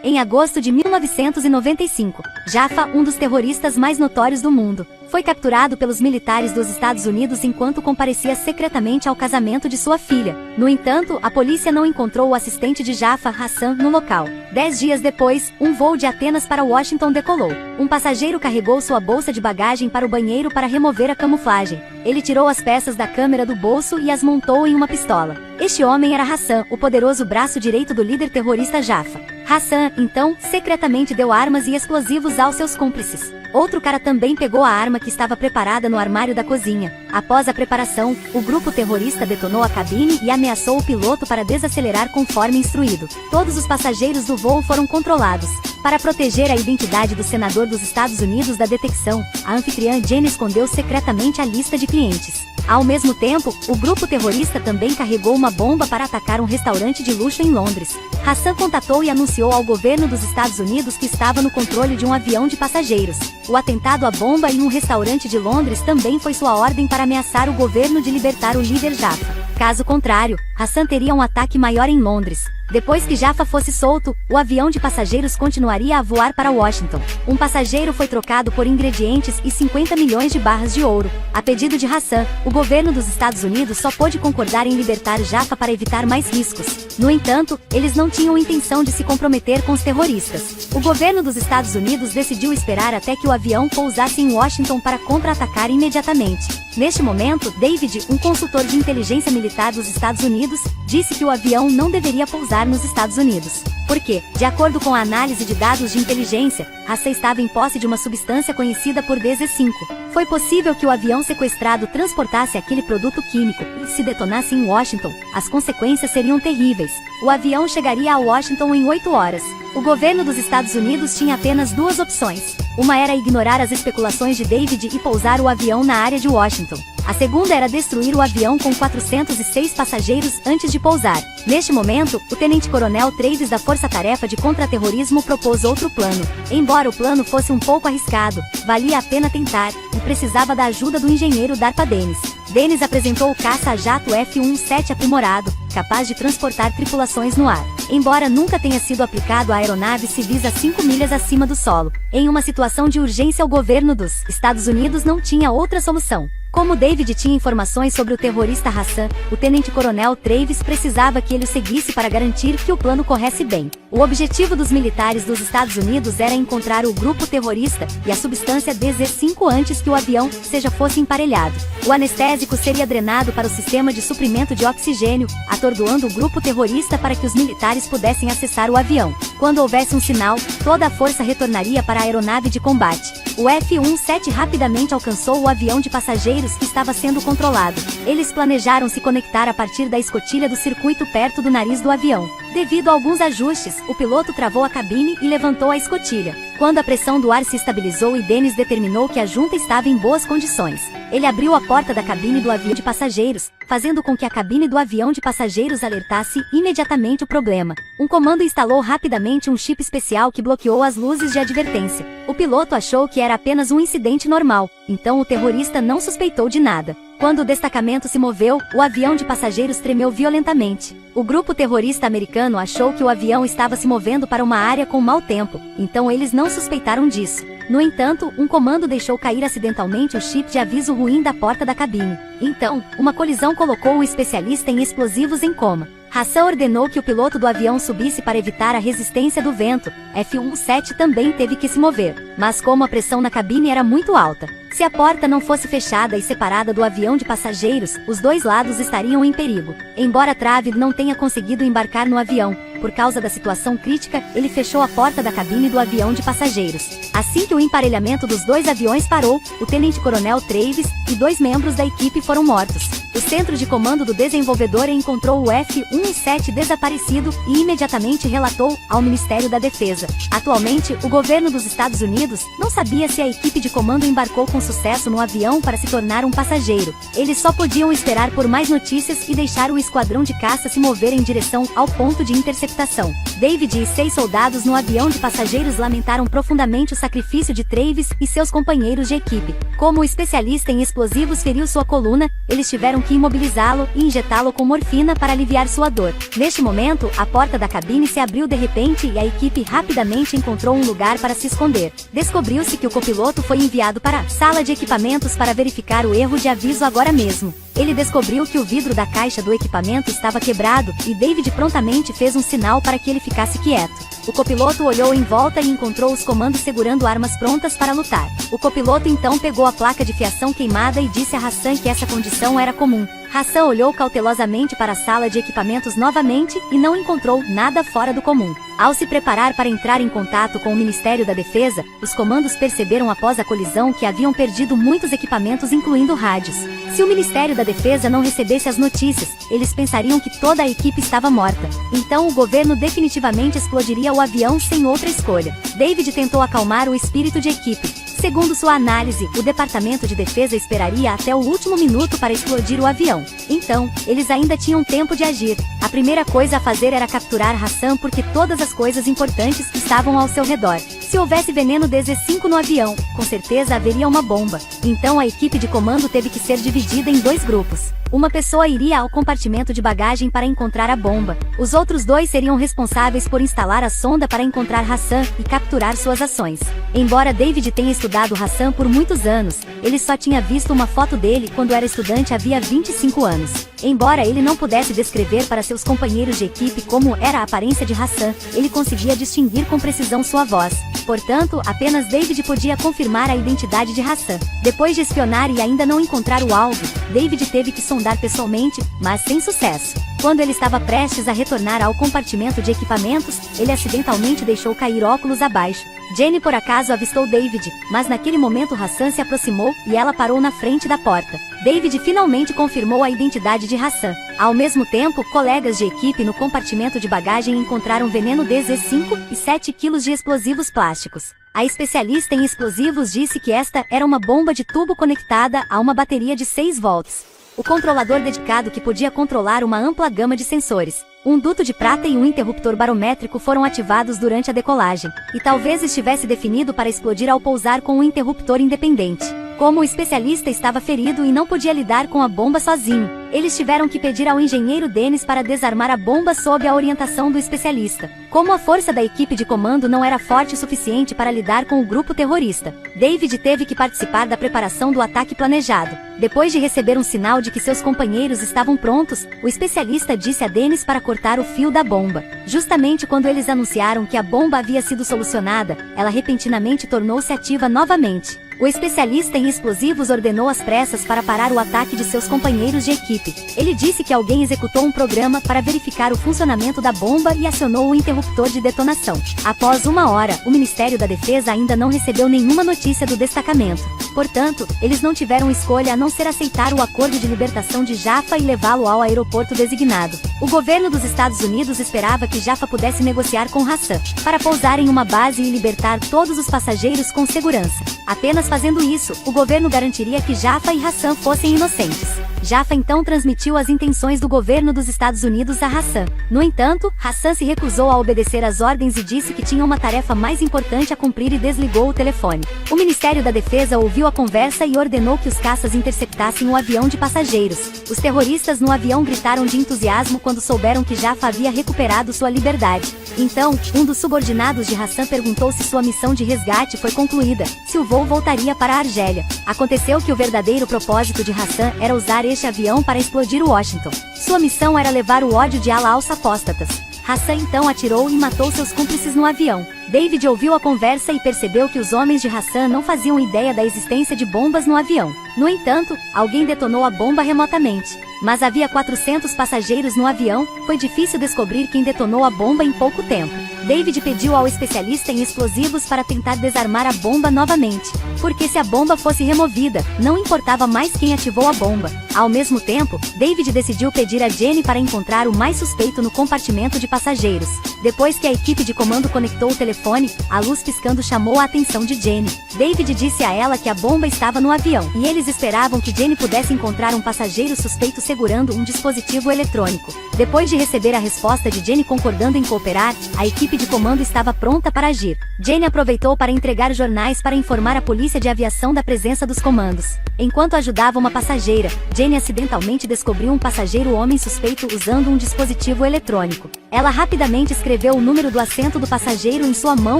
Em agosto de 1995, Jaffa, um dos terroristas mais notórios do mundo, foi capturado pelos militares dos Estados Unidos enquanto comparecia secretamente ao casamento de sua filha. No entanto, a polícia não encontrou o assistente de Jaffa, Hassan, no local. 10 dias depois, um voo de Atenas para Washington decolou. Um passageiro carregou sua bolsa de bagagem para o banheiro para remover a camuflagem. Ele tirou as peças da câmera do bolso e as montou em uma pistola. Este homem era Hassan, o poderoso braço direito do líder terrorista Jaffa. Hassan, então, secretamente deu armas e explosivos aos seus cúmplices. Outro cara também pegou a arma que estava preparada no armário da cozinha. Após a preparação, o grupo terrorista detonou a cabine e ameaçou o piloto para desacelerar conforme instruído. Todos os passageiros do voo foram controlados. Para proteger a identidade do senador dos Estados Unidos da detecção, a anfitriã Jenny escondeu secretamente a lista de clientes. Ao mesmo tempo, o grupo terrorista também carregou uma bomba para atacar um restaurante de luxo em Londres. Hassan contatou e anunciou ao governo dos Estados Unidos que estava no controle de um avião de passageiros. O atentado à bomba em um restaurante de Londres também foi sua ordem para ameaçar o governo de libertar o líder Jaffa. Caso contrário, Hassan teria um ataque maior em Londres. Depois que Jaffa fosse solto, o avião de passageiros continuaria a voar para Washington. Um passageiro foi trocado por ingredientes e 50 milhões de barras de ouro. A pedido de Hassan, o governo dos Estados Unidos só pôde concordar em libertar Jaffa para evitar mais riscos. No entanto, eles não tinham intenção de se comprometer com os terroristas. O governo dos Estados Unidos decidiu esperar até que o avião pousasse em Washington para contra-atacar imediatamente. Neste momento, David, um consultor de inteligência militar dos Estados Unidos, disse que o avião não deveria pousar nos Estados Unidos. Porque, de acordo com a análise de dados de inteligência, Hassan estava em posse de uma substância conhecida por DZ5. Foi possível que o avião sequestrado transportasse aquele produto químico, e se detonasse em Washington, as consequências seriam terríveis. O avião chegaria a Washington em 8 horas. O governo dos Estados Unidos tinha apenas duas opções. Uma era ignorar as especulações de David e pousar o avião na área de Washington. A segunda era destruir o avião com 406 passageiros antes de pousar. Neste momento, o tenente-coronel Travis da Força-Tarefa de Contra-Terrorismo propôs outro plano. Embora o plano fosse um pouco arriscado, valia a pena tentar, e precisava da ajuda do engenheiro DARPA Dennis. Dennis apresentou o caça-jato F-17 aprimorado, capaz de transportar tripulações no ar. Embora nunca tenha sido aplicado a aeronaves civis a 5 milhas acima do solo, em uma situação de urgência o governo dos Estados Unidos não tinha outra solução. Como David tinha informações sobre o terrorista Hassan, o tenente-coronel Travis precisava que ele o seguisse para garantir que o plano corresse bem. O objetivo dos militares dos Estados Unidos era encontrar o grupo terrorista e a substância DZ5 antes que o avião fosse emparelhado. O anestésico seria drenado para o sistema de suprimento de oxigênio, atordoando o grupo terrorista para que os militares pudessem acessar o avião. Quando houvesse um sinal, toda a força retornaria para a aeronave de combate. O F-17 rapidamente alcançou o avião de passageiros que estava sendo controlado. Eles planejaram se conectar a partir da escotilha do circuito perto do nariz do avião. Devido a alguns ajustes, o piloto travou a cabine e levantou a escotilha. Quando a pressão do ar se estabilizou e Dennis determinou que a junta estava em boas condições, ele abriu a porta da cabine do avião de passageiros, fazendo com que a cabine do avião de passageiros alertasse imediatamente o problema. Um comando instalou rapidamente um chip especial que bloqueou as luzes de advertência. O piloto achou que era apenas um incidente normal, então o terrorista não suspeitou de nada. Quando o destacamento se moveu, o avião de passageiros tremeu violentamente. O grupo terrorista americano achou que o avião estava se movendo para uma área com mau tempo, então eles não suspeitaram disso. No entanto, um comando deixou cair acidentalmente o chip de aviso ruim da porta da cabine. Então, uma colisão colocou o especialista em explosivos em coma. Hassan ordenou que o piloto do avião subisse para evitar a resistência do vento. F-17 também teve que se mover, mas como a pressão na cabine era muito alta, se a porta não fosse fechada e separada do avião de passageiros, os dois lados estariam em perigo. Embora Travis não tenha conseguido embarcar no avião, por causa da situação crítica, ele fechou a porta da cabine do avião de passageiros. Assim que o emparelhamento dos dois aviões parou, o tenente-coronel Travis e 2 membros da equipe foram mortos. O centro de comando do desenvolvedor encontrou o F-17 desaparecido e imediatamente relatou ao Ministério da Defesa. Atualmente, o governo dos Estados Unidos não sabia se a equipe de comando embarcou com sucesso no avião para se tornar um passageiro. Eles só podiam esperar por mais notícias e deixar o esquadrão de caça se mover em direção ao ponto de interceptação. David e 6 soldados no avião de passageiros lamentaram profundamente o sacrifício de Travis e seus companheiros de equipe. Como o especialista em explosivos feriu sua coluna, eles tiveram que imobilizá-lo e injetá-lo com morfina para aliviar sua dor. Neste momento, a porta da cabine se abriu de repente e a equipe rapidamente encontrou um lugar para se esconder. Descobriu-se que o copiloto foi enviado para a sala de equipamentos para verificar o erro de aviso agora mesmo. Ele descobriu que o vidro da caixa do equipamento estava quebrado e David prontamente fez um sinal para que ele ficasse quieto. O copiloto olhou em volta e encontrou os comandos segurando armas prontas para lutar. O copiloto então pegou a placa de fiação queimada e disse a Hassan que essa condição era comum. Hassan olhou cautelosamente para a sala de equipamentos novamente e não encontrou nada fora do comum. Ao se preparar para entrar em contato com o Ministério da Defesa, os comandos perceberam após a colisão que haviam perdido muitos equipamentos incluindo rádios. Se o Ministério da Defesa não recebesse as notícias, eles pensariam que toda a equipe estava morta. Então o governo definitivamente explodiria o avião sem outra escolha. David tentou acalmar o espírito de equipe. Segundo sua análise, o Departamento de Defesa esperaria até o último minuto para explodir o avião. Então, eles ainda tinham tempo de agir. A primeira coisa a fazer era capturar Hassan porque todas as coisas importantes estavam ao seu redor. Se houvesse veneno DZ-5 no avião, com certeza haveria uma bomba. Então a equipe de comando teve que ser dividida em 2 grupos. Uma pessoa iria ao compartimento de bagagem para encontrar a bomba. Os outros 2 seriam responsáveis por instalar a sonda para encontrar Hassan e capturar suas ações. Embora David tenha estudado Hassan por muitos anos, ele só tinha visto uma foto dele quando era estudante havia 25 anos. Embora ele não pudesse descrever para seus companheiros de equipe como era a aparência de Hassan, ele conseguia distinguir com precisão sua voz. Portanto, apenas David podia confirmar a identidade de Hassan. Depois de espionar e ainda não encontrar o alvo, David teve que sondar pessoalmente, mas sem sucesso. Quando ele estava prestes a retornar ao compartimento de equipamentos, ele acidentalmente deixou cair óculos abaixo. Jenny por acaso avistou David, mas naquele momento Hassan se aproximou e ela parou na frente da porta. David finalmente confirmou a identidade de Hassan. Ao mesmo tempo, colegas de equipe no compartimento de bagagem encontraram veneno DZ-5 e 7 quilos de explosivos plásticos. A especialista em explosivos disse que esta era uma bomba de tubo conectada a uma bateria de 6 volts. O controlador dedicado que podia controlar uma ampla gama de sensores. Um duto de prata e um interruptor barométrico foram ativados durante a decolagem, e talvez estivesse definido para explodir ao pousar com um interruptor independente. Como o especialista estava ferido e não podia lidar com a bomba sozinho, eles tiveram que pedir ao engenheiro Dennis para desarmar a bomba sob a orientação do especialista. Como a força da equipe de comando não era forte o suficiente para lidar com o grupo terrorista, David teve que participar da preparação do ataque planejado. Depois de receber um sinal de que seus companheiros estavam prontos, o especialista disse a Dennis para cortar o fio da bomba. Justamente quando eles anunciaram que a bomba havia sido solucionada, ela repentinamente tornou-se ativa novamente. O especialista em explosivos ordenou às pressas para parar o ataque de seus companheiros de equipe. Ele disse que alguém executou um programa para verificar o funcionamento da bomba e acionou o interruptor de detonação. Após 1 hora, o Ministério da Defesa ainda não recebeu nenhuma notícia do destacamento. Portanto, eles não tiveram escolha a não ser aceitar o acordo de libertação de Jaffa e levá-lo ao aeroporto designado. O governo dos Estados Unidos esperava que Jaffa pudesse negociar com Hassan para pousar em uma base e libertar todos os passageiros com segurança. Apenas fazendo isso, o governo garantiria que Jaffa e Hassan fossem inocentes. Jaffa então transmitiu as intenções do governo dos Estados Unidos a Hassan. No entanto, Hassan se recusou a obedecer às ordens e disse que tinha uma tarefa mais importante a cumprir e desligou o telefone. O Ministério da Defesa ouviu a conversa e ordenou que os caças interceptassem o avião de passageiros. Os terroristas no avião gritaram de entusiasmo quando souberam que Jaffa havia recuperado sua liberdade. Então, um dos subordinados de Hassan perguntou se sua missão de resgate foi concluída, se o voo voltaria para a Argélia. Aconteceu que o verdadeiro propósito de Hassan era usar este avião para explodir Washington. Sua missão era levar o ódio de Allah aos apóstatas. Hassan então atirou e matou seus cúmplices no avião. David ouviu a conversa e percebeu que os homens de Hassan não faziam ideia da existência de bombas no avião. No entanto, alguém detonou a bomba remotamente. Mas havia 400 passageiros no avião, foi difícil descobrir quem detonou a bomba em pouco tempo. David pediu ao especialista em explosivos para tentar desarmar a bomba novamente, porque se a bomba fosse removida, não importava mais quem ativou a bomba. Ao mesmo tempo, David decidiu pedir a Jenny para encontrar o mais suspeito no compartimento de passageiros. Depois que a equipe de comando conectou o telefone, a luz piscando chamou a atenção de Jenny. David disse a ela que a bomba estava no avião, e eles Eles esperavam que Jenny pudesse encontrar um passageiro suspeito segurando um dispositivo eletrônico. Depois de receber a resposta de Jenny concordando em cooperar, a equipe de comando estava pronta para agir. Jenny aproveitou para entregar jornais para informar a polícia de aviação da presença dos comandos. Enquanto ajudava uma passageira, Jenny acidentalmente descobriu um passageiro homem suspeito usando um dispositivo eletrônico. Ela rapidamente escreveu o número do assento do passageiro em sua mão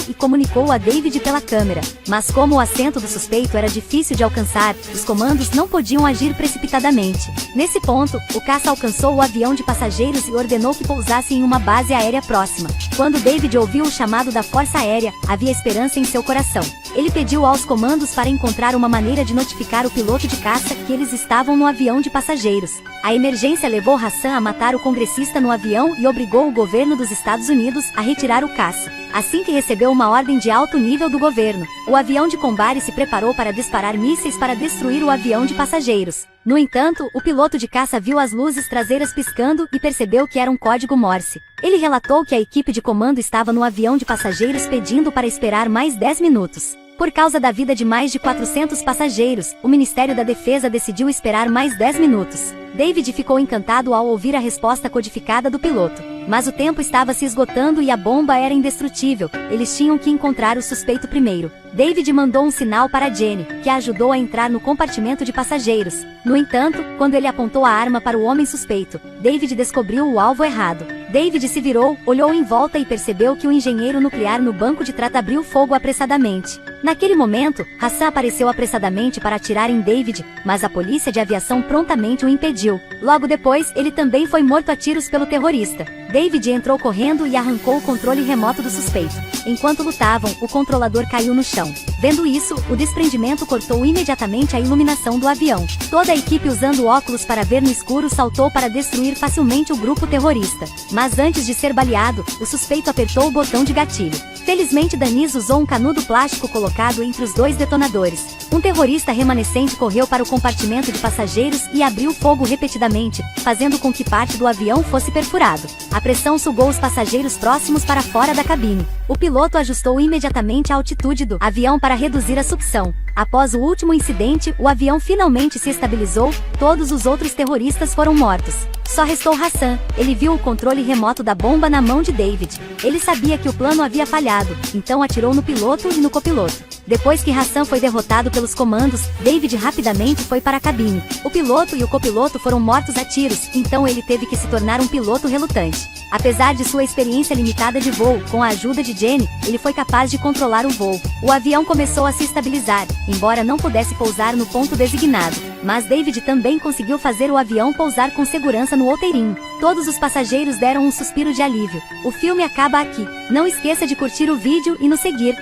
e comunicou a David pela câmera. Mas como o assento do suspeito era difícil de alcançar, os comandos não podiam agir precipitadamente. Nesse ponto, o caça alcançou o avião de passageiros e ordenou que pousasse em uma base aérea próxima. Quando David ouviu o chamado da Força Aérea, havia esperança em seu coração. Ele pediu aos comandos para encontrar uma maneira de notificar o piloto de caça que eles estavam no avião de passageiros. A emergência levou Hassan a matar o congressista no avião e obrigou o governo dos Estados Unidos a retirar o caça. Assim que recebeu uma ordem de alto nível do governo, o avião de combate se preparou para disparar mísseis para destruir o avião de passageiros. No entanto, o piloto de caça viu as luzes traseiras piscando e percebeu que era um código Morse. Ele relatou que a equipe de comando estava no avião de passageiros pedindo para esperar mais 10 minutos. Por causa da vida de mais de 400 passageiros, o Ministério da Defesa decidiu esperar mais 10 minutos. David ficou encantado ao ouvir a resposta codificada do piloto. Mas o tempo estava se esgotando e a bomba era indestrutível. Eles tinham que encontrar o suspeito primeiro. David mandou um sinal para Jenny, que a ajudou a entrar no compartimento de passageiros. No entanto, quando ele apontou a arma para o homem suspeito, David descobriu o alvo errado. David se virou, olhou em volta e percebeu que o engenheiro nuclear no banco de trás abriu fogo apressadamente. Naquele momento, Hassan apareceu apressadamente para atirar em David, mas a polícia de aviação prontamente o impediu. Logo depois, ele também foi morto a tiros pelo terrorista. David entrou correndo e arrancou o controle remoto do suspeito. Enquanto lutavam, o controlador caiu no chão. Vendo isso, o desprendimento cortou imediatamente a iluminação do avião. Toda a equipe usando óculos para ver no escuro saltou para destruir facilmente o grupo terrorista. Mas antes de ser baleado, o suspeito apertou o botão de gatilho. Felizmente Danis usou um canudo plástico colocado entre os dois detonadores. Um terrorista remanescente correu para o compartimento de passageiros e abriu fogo repetidamente, fazendo com que parte do avião fosse perfurado. A pressão sugou os passageiros próximos para fora da cabine. O piloto ajustou imediatamente a altitude do avião para reduzir a sucção. Após o último incidente, o avião finalmente se estabilizou, todos os outros terroristas foram mortos. Só restou Hassan. Ele viu o controle remoto da bomba na mão de David. Ele sabia que o plano havia falhado, então atirou no piloto e no copiloto. Depois que Hassan foi derrotado pelos comandos, David rapidamente foi para a cabine. O piloto e o copiloto foram mortos a tiros, então ele teve que se tornar um piloto relutante. Apesar de sua experiência limitada de voo, com a ajuda de Jenny, ele foi capaz de controlar o voo. O avião começou a se estabilizar, embora não pudesse pousar no ponto designado. Mas David também conseguiu fazer o avião pousar com segurança no outeirinho. Todos os passageiros deram um suspiro de alívio. O filme acaba aqui. Não esqueça de curtir o vídeo e nos seguir.